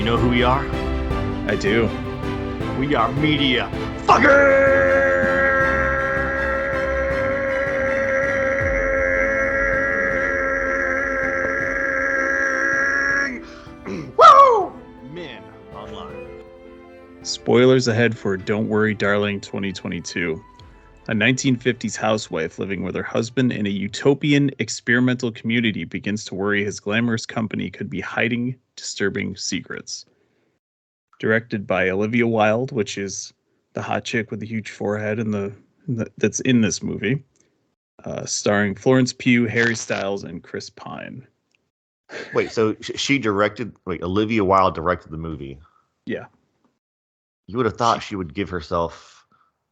You know who we are? I do. We are media fuckers! Woo! Men online. Spoilers ahead for Don't Worry Darling 2022. A 1950s housewife living with her husband in a utopian experimental community begins to worry his glamorous company could be hiding disturbing secrets. Directed by Olivia Wilde, which is the hot chick with the huge forehead that's in this movie. Starring Florence Pugh, Harry Styles, and Chris Pine. Wait, so she directed... Wait, Olivia Wilde directed the movie? Yeah. You would have thought she would give herself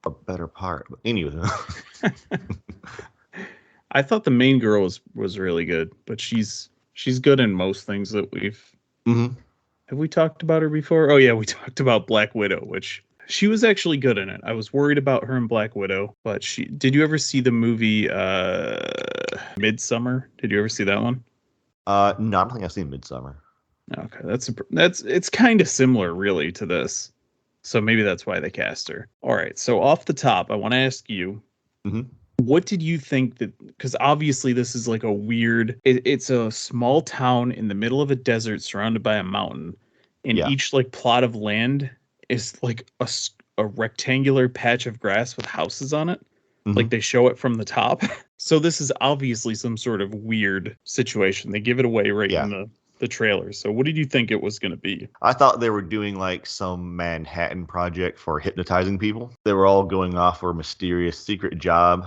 a better part. But anyway. I thought the main girl was really good, but she's good in most things that we've... Mm-hmm. Have we talked about her before? Oh yeah, we talked about Black Widow, which she was actually good in it. I was worried about her in Black Widow, but did you ever see the movie Midsummer? Did you ever see that one? No, I don't think I've seen Midsummer. Okay, it's kind of similar really to this. So maybe that's why they cast her. All right, so off the top, I want to ask you, what did you think that, because obviously this is like a weird, it's a small town in the middle of a desert surrounded by a mountain, and each like plot of land is like a rectangular patch of grass with houses on it. Like they show it from the top. So this is obviously some sort of weird situation. They give it away right in the trailer. So what did you think it was going to be? I thought they were doing like some Manhattan Project for hypnotizing people. They were all going off for a mysterious secret job,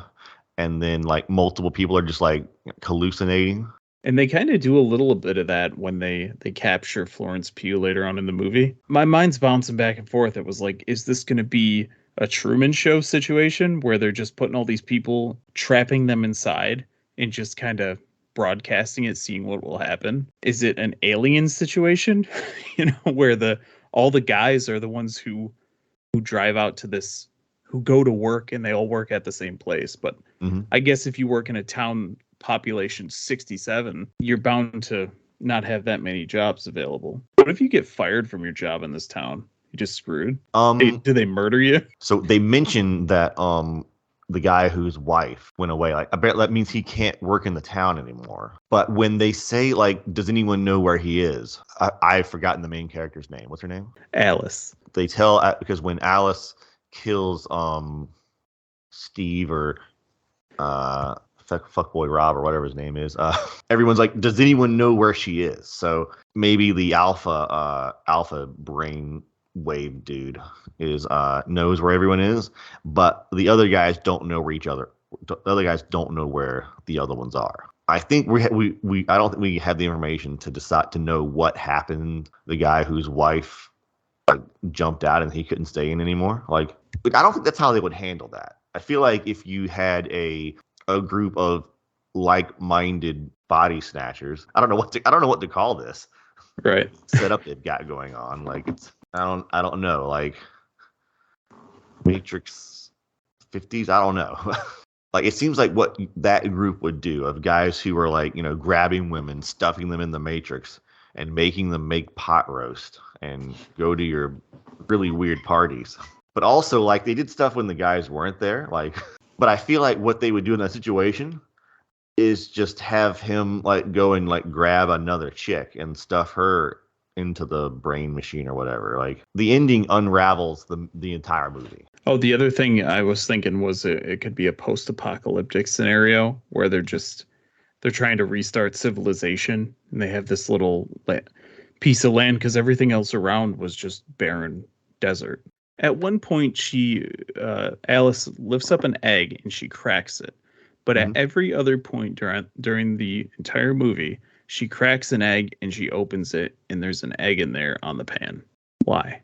and then like multiple people are just like hallucinating. And they kind of do a little bit of that when they capture Florence Pugh later on in the movie. My mind's bouncing back and forth. It was like, is this going to be a Truman Show situation where they're just putting all these people, trapping them inside and just kind of broadcasting it, seeing what will happen? Is it an Alien situation, where all the guys are the ones who drive out to this, who go to work and they all work at the same place? But I guess if you work in a town population 67, you're bound to not have that many jobs available. What if you get fired from your job in this town? You just screwed. Do they murder you? So they mentioned that the guy whose wife went away, like I bet that means he can't work in the town anymore. But when they say like, does anyone know where he is? I've forgotten the main character's name. What's her name? Alice. They tell, because when Alice kills Steve or fuckboy Rob or whatever his name is, everyone's like, does anyone know where she is? So maybe the alpha brain wave dude knows where everyone is, but the other guys don't know where the other guys don't know where the other ones are. I think I don't think we have the information to decide to know what happened. The guy whose wife jumped out and he couldn't stay in anymore. Like I don't think that's how they would handle that. I feel like if you had a group of like-minded body snatchers, I don't know what to call this. Right. Setup they've got going on. Like I don't know. Like Matrix 50s. I don't know. Like it seems like what that group would do, of guys who were like, grabbing women, stuffing them in the Matrix, and making them make pot roast and go to your really weird parties. But also, like, they did stuff when the guys weren't there. Like, but I feel like what they would do in that situation is just have him like go and like grab another chick and stuff her into the brain machine or whatever. Like the ending unravels the entire movie. Oh, the other thing I was thinking was it could be a post-apocalyptic scenario where they're trying to restart civilization, and they have this little piece of land because everything else around was just barren desert. At one point, Alice lifts up an egg and she cracks it. But at every other point during the entire movie, she cracks an egg and she opens it, and there's an egg in there on the pan. Why?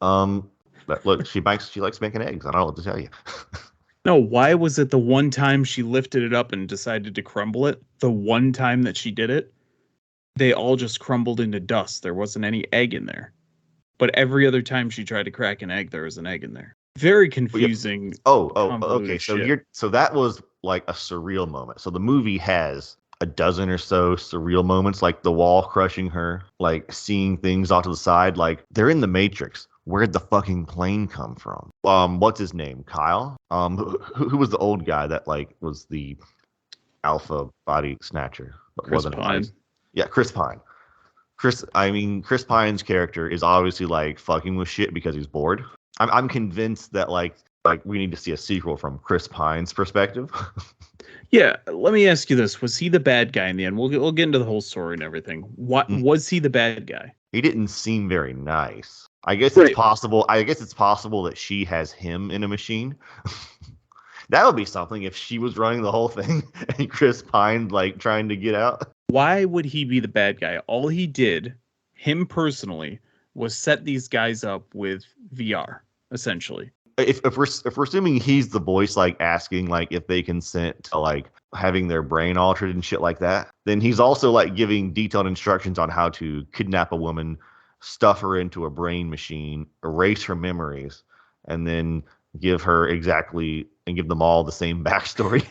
But look, she likes making eggs. I don't know what to tell you. No, why was it the one time she lifted it up and decided to crumble it? The one time that she did it, they all just crumbled into dust. There wasn't any egg in there. But every other time she tried to crack an egg, there was an egg in there. Very confusing. Okay. So that was like a surreal moment. So the movie has a dozen or so surreal moments, like the wall crushing her, like seeing things off to the side. Like they're in the Matrix. Where'd the fucking plane come from? What's his name? Kyle? Who was the old guy that like was the alpha body snatcher? But Chris wasn't Pine. Yeah, Chris Pine. Chris Pine's character is obviously like fucking with shit because he's bored. I'm convinced that like we need to see a sequel from Chris Pine's perspective. Yeah, let me ask you this: was he the bad guy in the end? We'll get into the whole story and everything. What was he the bad guy? He didn't seem very nice. I guess Right. it's possible. I guess it's possible that she has him in a machine. That would be something if she was running the whole thing and Chris Pine like trying to get out. Why would he be the bad guy? All he did, him personally, was set these guys up with VR, essentially. If we're assuming he's the voice, like asking like if they consent to like having their brain altered and shit like that, then he's also like giving detailed instructions on how to kidnap a woman, stuff her into a brain machine, erase her memories, and then give them all the same backstory.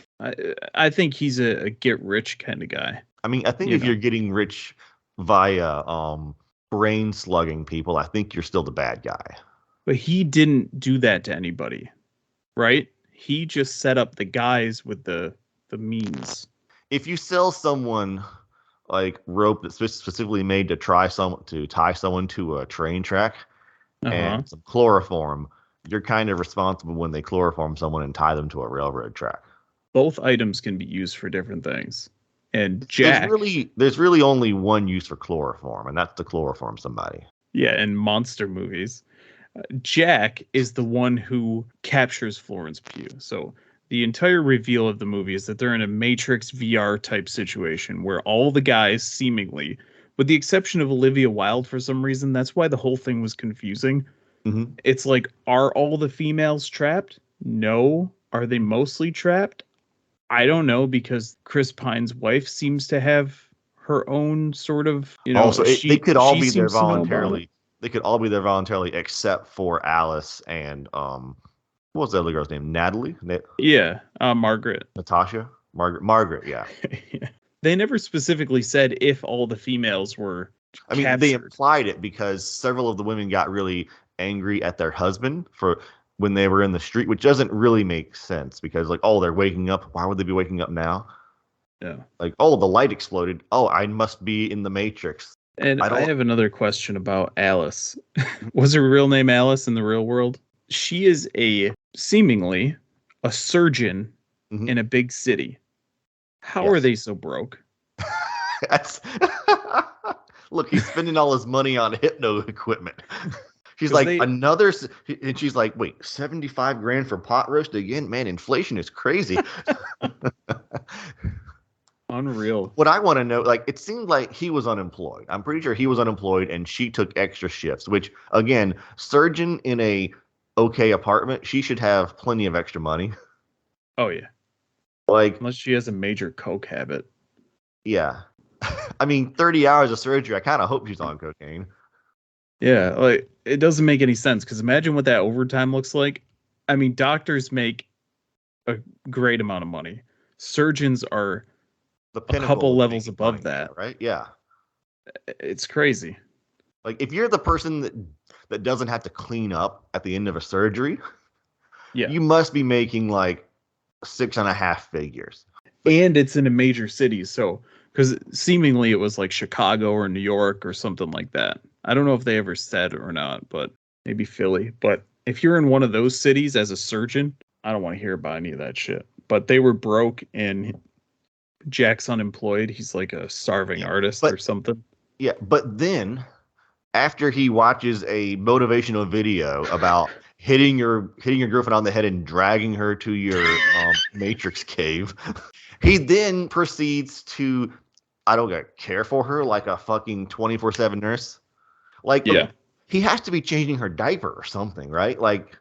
I think he's a get rich kind of guy. I mean, I think if you're getting rich via brain slugging people, I think you're still the bad guy. But he didn't do that to anybody, right? He just set up the guys with the means. If you sell someone like rope that's specifically made to tie someone to a train track and some chloroform, you're kind of responsible when they chloroform someone and tie them to a railroad track. Both items can be used for different things. And Jack, there's really only one use for chloroform, and that's to chloroform somebody. Yeah, in monster movies. Jack is the one who captures Florence Pugh. So the entire reveal of the movie is that they're in a Matrix VR type situation where all the guys seemingly, with the exception of Olivia Wilde for some reason, that's why the whole thing was confusing. Mm-hmm. It's like, are all the females trapped? No. Are they mostly trapped? I don't know, because Chris Pine's wife seems to have her own sort of, Also, they could all be there seems to know about voluntarily. They could all be there voluntarily, except for Alice and what was the other girl's name? Natalie? Yeah, Margaret. Natasha? Margaret, yeah. Yeah. They never specifically said if all the females were I mean, captured. they implied it because several of the women got really angry at their husband for when they were in the street, which doesn't really make sense because, like, oh, they're waking up. Why would they be waking up now? Yeah. Like, oh, the light exploded. Oh, I must be in the Matrix. And I have another question about Alice. Was her real name Alice in the real world? She is seemingly a surgeon in a big city. How are they so broke? That's look, he's spending all his money on hypno equipment. She's like, and she's like, wait, 75 grand for pot roast again? Man, inflation is crazy. Unreal. What I want to know, like, it seemed like he was unemployed. I'm pretty sure he was unemployed and she took extra shifts, which, again, surgeon in a okay apartment, she should have plenty of extra money. Oh, yeah. Like, unless she has a major coke habit. Yeah. I mean, 30 hours of surgery, I kind of hope she's on cocaine. Yeah, like, it doesn't make any sense, because imagine what that overtime looks like. I mean, doctors make a great amount of money. Surgeons are a couple levels above that. Right? Yeah. It's crazy. Like, if you're the person that doesn't have to clean up at the end of a surgery, you must be making like 6.5 figures. And it's in a major city, so because seemingly it was like Chicago or New York or something like that. I don't know if they ever said or not, but maybe Philly. But if you're in one of those cities as a surgeon, I don't want to hear about any of that shit. But they were broke and Jack's unemployed. He's like a starving artist or something. Yeah, but then after he watches a motivational video about hitting your girlfriend on the head and dragging her to your Matrix cave, he then proceeds to, I don't know, care for her like a fucking 24/7 nurse. Like, he has to be changing her diaper or something, right? Like,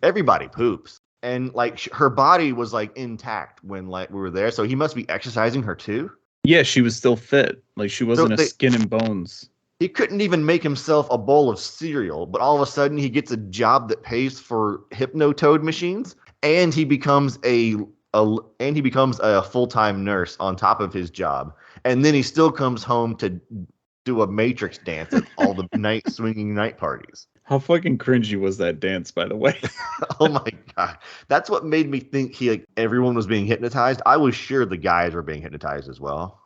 everybody poops. And like her body was like intact when like we were there, so he must be exercising her too. Yeah, she was still fit. Like, she wasn't a skin and bones. He couldn't even make himself a bowl of cereal, but all of a sudden he gets a job that pays for Hypnotoad machines, and he becomes a and he becomes a full-time nurse on top of his job, and then he still comes home to do a Matrix dance at all the night swinging night parties. How fucking cringy was that dance, by the way? Oh my god, that's what made me think everyone was being hypnotized. I was sure the guys were being hypnotized as well,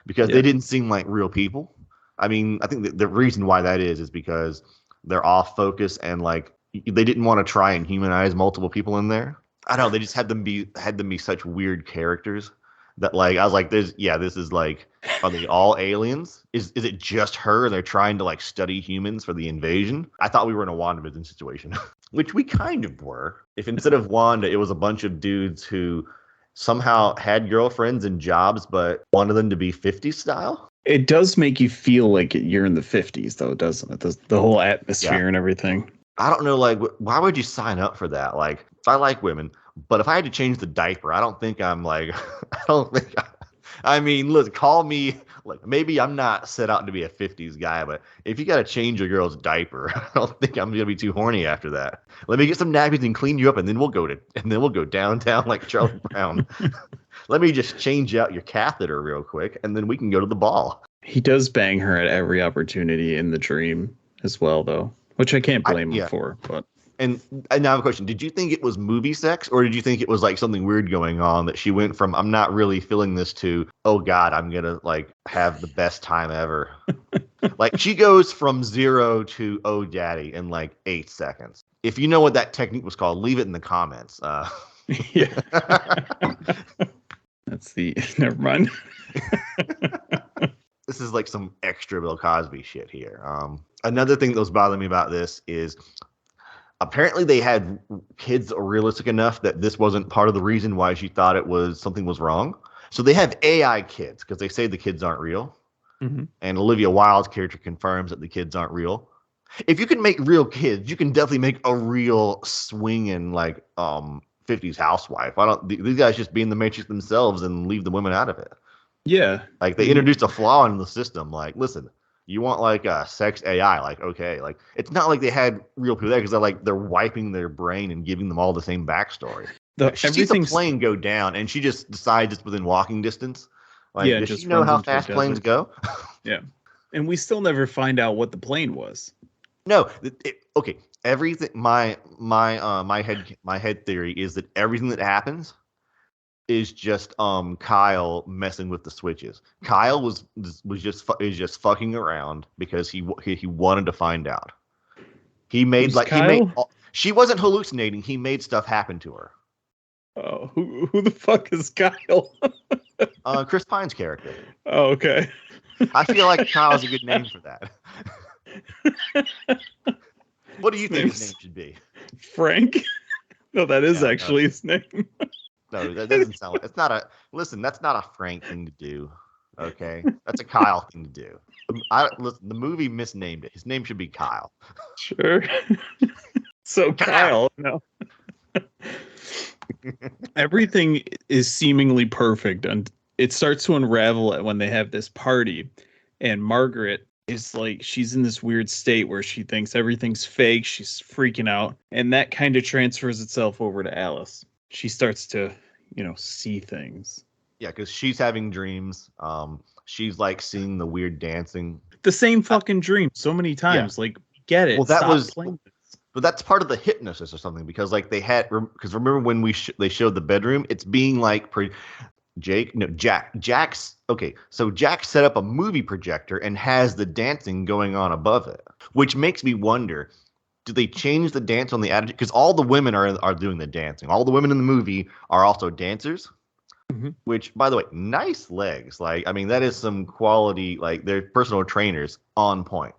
because they didn't seem like real people. I mean, I think the reason why that is because they're off focus, and like they didn't want to try and humanize multiple people in there. I don't know, they just had them be such weird characters that like I was like, this is like, are they all aliens? Is it just her? They're trying to like study humans for the invasion. I thought we were in a WandaVision situation, which we kind of were. If instead of Wanda, it was a bunch of dudes who somehow had girlfriends and jobs, but wanted them to be 50s style. It does make you feel like you're in the 50s, though, doesn't it? The whole atmosphere and everything. I don't know, like, why would you sign up for that? Like, I like women, but if I had to change the diaper, I don't think I'm like, I mean, look, call me, like, maybe I'm not set out to be a 50s guy, but if you got to change your girl's diaper, I don't think I'm going to be too horny after that. Let me get some napkins and clean you up, and then we'll go downtown like Charlie Brown. Let me just change out your catheter real quick, and then we can go to the ball. He does bang her at every opportunity in the dream as well, though, which I can't blame him for. But and now I have a question: did you think it was movie sex, or did you think it was like something weird going on that she went from "I'm not really feeling this" to "Oh God, I'm gonna like have the best time ever"? Like she goes from 0 to "Oh Daddy" in like 8 seconds. If you know what that technique was called, leave it in the comments. Yeah. That's never mind. This is like some extra Bill Cosby shit here. Another thing that was bothering me about this is apparently they had kids that were realistic enough that this wasn't part of the reason why she thought something was wrong. So they have AI kids because they say the kids aren't real. Mm-hmm. And Olivia Wilde's character confirms that the kids aren't real. If you can make real kids, you can definitely make a real swinging like 50s housewife. These guys just be in the Matrix themselves and leave the women out of it. Yeah. Like they introduced a flaw in the system. Like, listen, you want like a sex AI? Like, okay. Like it's not like they had real people there because they're wiping their brain and giving them all the same backstory. She sees a plane go down and she just decides it's within walking distance. Like, does she know how fast planes go? Yeah. And we still never find out what the plane was. No. Okay. Everything. My head theory is that everything that happens is just Kyle messing with the switches. Kyle is just fucking around because he wanted to find out. He made she wasn't hallucinating. He made stuff happen to her. Oh, who the fuck is Kyle? Chris Pine's character. Oh, okay. I feel like Kyle's a good name for that. What do you think his name should be? Frank? No, that is actually his name. No, that doesn't sound like. Listen, that's not a Frank thing to do. Okay, that's a Kyle thing to do. Listen, the movie misnamed it. His name should be Kyle. Sure. So Kyle, no. Everything is seemingly perfect, and it starts to unravel when they have this party, and Margaret is like, she's in this weird state where she thinks everything's fake. She's freaking out, and that kind of transfers itself over to Alice. She starts to, see things. Yeah, because she's having dreams. She's like seeing the weird dancing. The same fucking dream so many times. Yeah. Like, get it. Well, but that's part of the hypnosis or something, because like because remember when they showed the bedroom, it's being like Jack's okay. So Jack set up a movie projector and has the dancing going on above it, which makes me wonder, do they change the dance on the attitude? Because all the women are doing the dancing. All the women in the movie are also dancers. Mm-hmm. Which, by the way, nice legs. Like, I mean, that is some quality. Like, their personal trainers on point.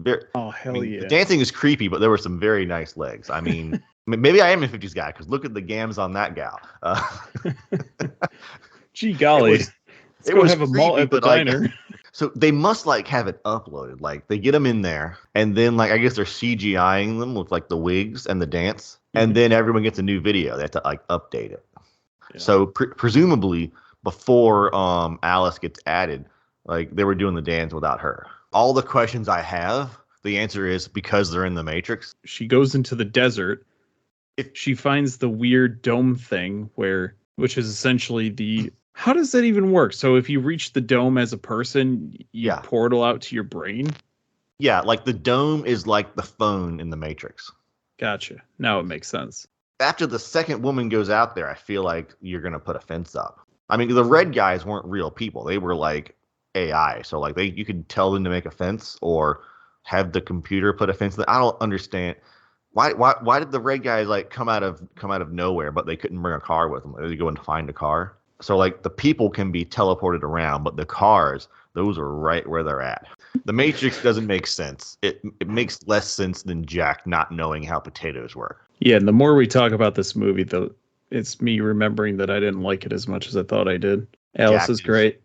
Hell yeah! The dancing is creepy, but there were some very nice legs. I mean, maybe I am a 50s guy because look at the gams on that gal. Gee golly, it was have creepy, a malt at the diner. So they must like have it uploaded. Like they get them in there, and then like I guess they're CGIing them with like the wigs and the dance, and then everyone gets a new video. They have to like update it. Yeah. So presumably before Alice gets added, like they were doing the dance without her. All the questions I have, the answer is because they're in the Matrix. She goes into the desert. If she finds the weird dome thing where which is essentially how does that even work? So if you reach the dome as a person, you Yeah. portal out to your brain? Yeah, like the dome is like the phone in the Matrix. Gotcha. Now it makes sense. After the second woman goes out there, I feel like you're gonna put a fence up. I mean, the red guys weren't real people; they were like AI. So like you could tell them to make a fence or have the computer put a fence. I don't understand why did the red guys like come out of nowhere, but they couldn't bring a car with them? They go and find a car. So like the people can be teleported around, but the cars, those are right where they're at. The Matrix doesn't make sense. It makes less sense than Jack not knowing how potatoes work. Yeah, and the more we talk about this movie, it's me remembering that I didn't like it as much as I thought I did. Alice is great.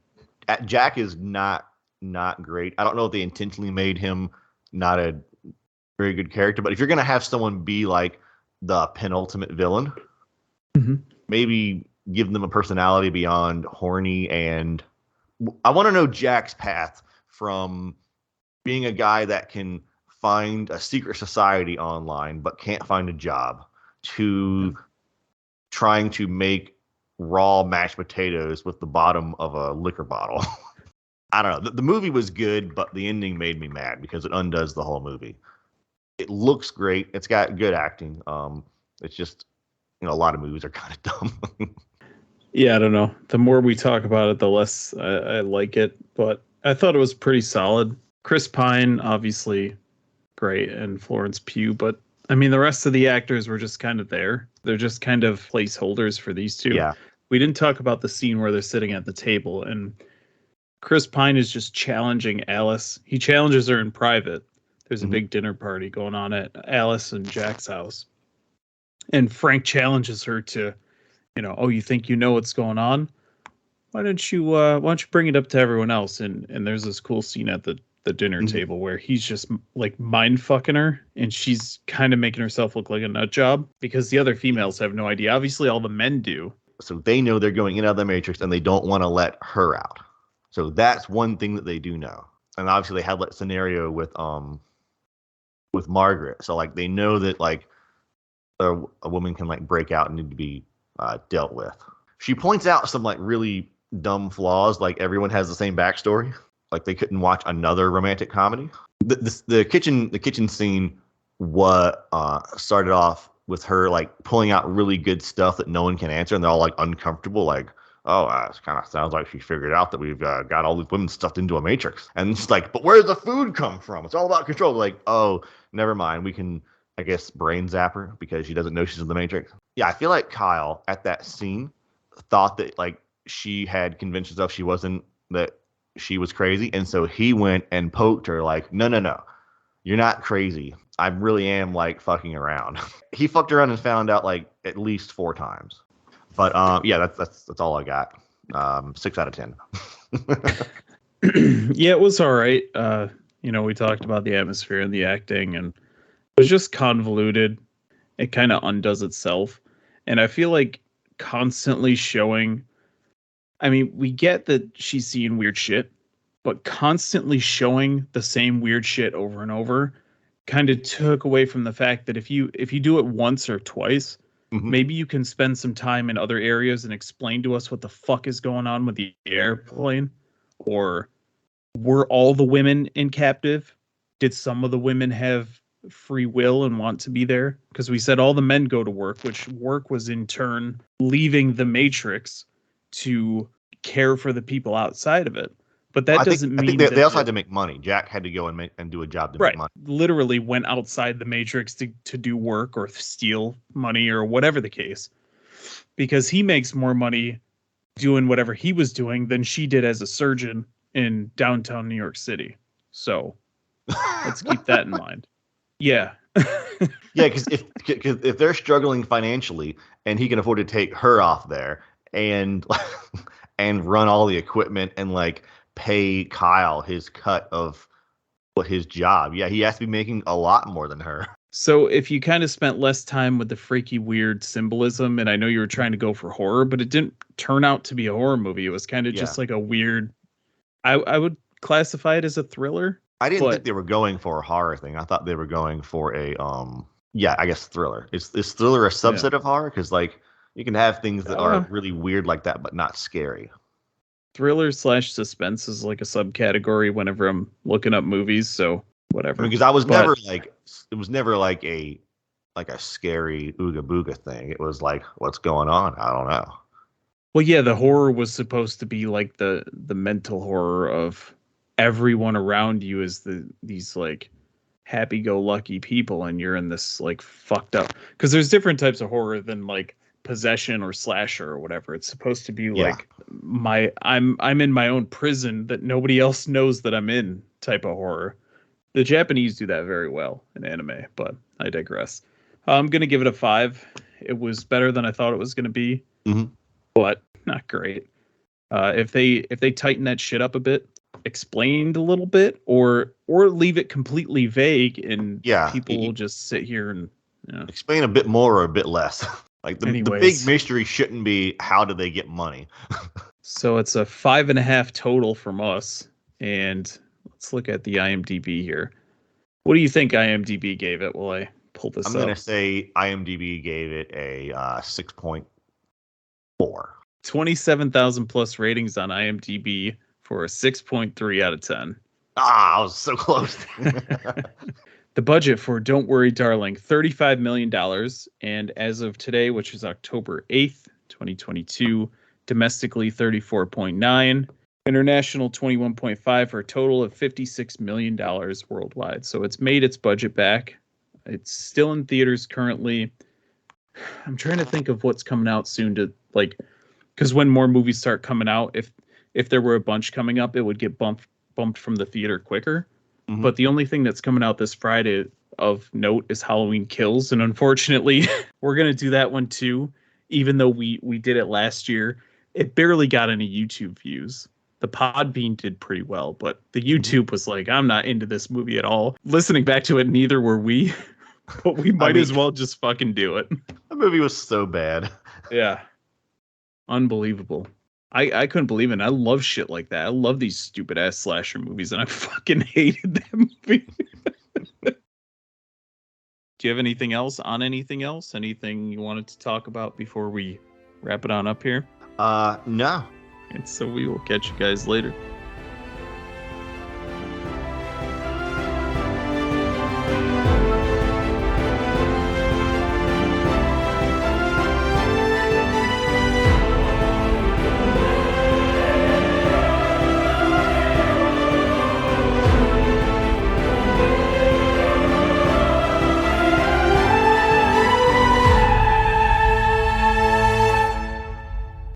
Jack is not great. I don't know if they intentionally made him not a very good character, but if you're gonna have someone be like the penultimate villain, maybe give them a personality beyond horny. And I want to know Jack's path from being a guy that can find a secret society online but can't find a job to trying to make raw mashed potatoes with the bottom of a liquor bottle. I don't know. The movie was good, but the ending made me mad because it undoes the whole movie. It looks great. It's got good acting. It's just, a lot of movies are kind of dumb. Yeah, I don't know. The more we talk about it, the less I like it. But I thought it was pretty solid. Chris Pine, obviously great, and Florence Pugh. But, I mean, the rest of the actors were just kind of there. They're just kind of placeholders for these two. Yeah. We didn't talk about the scene where they're sitting at the table, and Chris Pine is just challenging Alice. He challenges her in private. There's a big dinner party going on at Alice and Jack's house. And Frank challenges her to, oh, you think you know what's going on? Why don't you bring it up to everyone else? And there's this cool scene at the dinner table where he's just like mind fucking her, and she's kind of making herself look like a nut job because the other females have no idea. Obviously, all the men do. So they know they're going in and out of the Matrix, and they don't want to let her out. So that's one thing that they do know. And obviously, they had that scenario with Margaret. So like they know that like a woman can like break out and need to be dealt with. She points out some like really dumb flaws, like everyone has the same backstory. Like they couldn't watch another romantic comedy. The kitchen scene started off with her like pulling out really good stuff that no one can answer, and they're all like uncomfortable, like, oh, it kind of sounds like she figured out that we've got all these women stuffed into a matrix. And it's like, but where's the food come from? It's all about control. Like, oh, never mind. We can, I guess, brain zap her because she doesn't know she's in the matrix. Yeah, I feel like Kyle at that scene thought that like she had convinced herself that she was crazy. And so he went and poked her like, no, you're not crazy. I really am like fucking around. He fucked around and found out like at least 4 times. But yeah, that's all I got. 6 out of 10. Yeah, it was all right. We talked about the atmosphere and the acting, and it was just convoluted. It kind of undoes itself. And I feel like constantly showing, I mean, we get that she's seeing weird shit, but constantly showing the same weird shit over and over kind of took away from the fact that if you do it once or twice, maybe you can spend some time in other areas and explain to us what the fuck is going on with the airplane. Or were all the women in captive? Did some of the women have free will and want to be there? Because we said all the men go to work, which work was in turn leaving the Matrix to care for the people outside of it. But that doesn't mean that they also had to make money. Jack had to go and do a job to make money. Literally went outside the Matrix to do work or steal money or whatever the case, because he makes more money doing whatever he was doing than she did as a surgeon in downtown New York City. So let's keep that in mind. Yeah. Yeah, because if they're struggling financially and he can afford to take her off there and run all the equipment and like pay Kyle his cut of what his job. Yeah, he has to be making a lot more than her. So if you kind of spent less time with the freaky weird symbolism, and I know you were trying to go for horror, but it didn't turn out to be a horror movie. It was kind of just like a weird, I would classify it as a thriller. I didn't think they were going for a horror thing. I thought they were going for a I guess thriller. Is thriller a subset of horror? Because like You can have things that are really weird like that, but not scary. Thriller/suspense is like a subcategory whenever I'm looking up movies, so whatever. Because I was never like, it was never like a scary ooga booga thing. It was like, what's going on? I don't know. Well, yeah, the horror was supposed to be like the mental horror of everyone around you is these like happy-go-lucky people, and you're in this like fucked up. Because there's different types of horror than like possession or slasher or whatever. It's supposed to be like I'm in my own prison that nobody else knows that I'm in type of horror. The Japanese do that very well in anime, but I digress. I'm gonna give it a 5. It was better than I thought it was gonna be, but not great. If they tighten that shit up a bit, explained a little bit, or leave it completely vague, and people will just sit here and explain a bit more or a bit less. Like the big mystery shouldn't be how do they get money. So it's a 5.5 total from us, and let's look at the IMDb here. What do you think IMDb gave it? Will I pull this up? I'm gonna say IMDb gave it a 6.4. 27,000 plus ratings on IMDb for a 6.3 out of 10. I was so close. The budget for Don't Worry Darling, $35 million. And as of today, which is October 8th, 2022, domestically 34.9, international 21.5 for a total of $56 million worldwide. So it's made its budget back. It's still in theaters currently. I'm trying to think of what's coming out soon to like, because when more movies start coming out, if there were a bunch coming up, it would get bumped from the theater quicker. But the only thing that's coming out this Friday of note is Halloween Kills. And unfortunately, we're going to do that one too. Even though we did it last year, it barely got any YouTube views. The Podbean did pretty well, but the YouTube was like, I'm not into this movie at all. Listening back to it, neither were we. But we might as well just fucking do it. The movie was so bad. Yeah. Unbelievable. I couldn't believe it. I love shit like that. I love these stupid ass slasher movies, and I fucking hated that movie. Do you have anything else on anything else? Anything you wanted to talk about before we wrap it on up here? No. And so we will catch you guys later.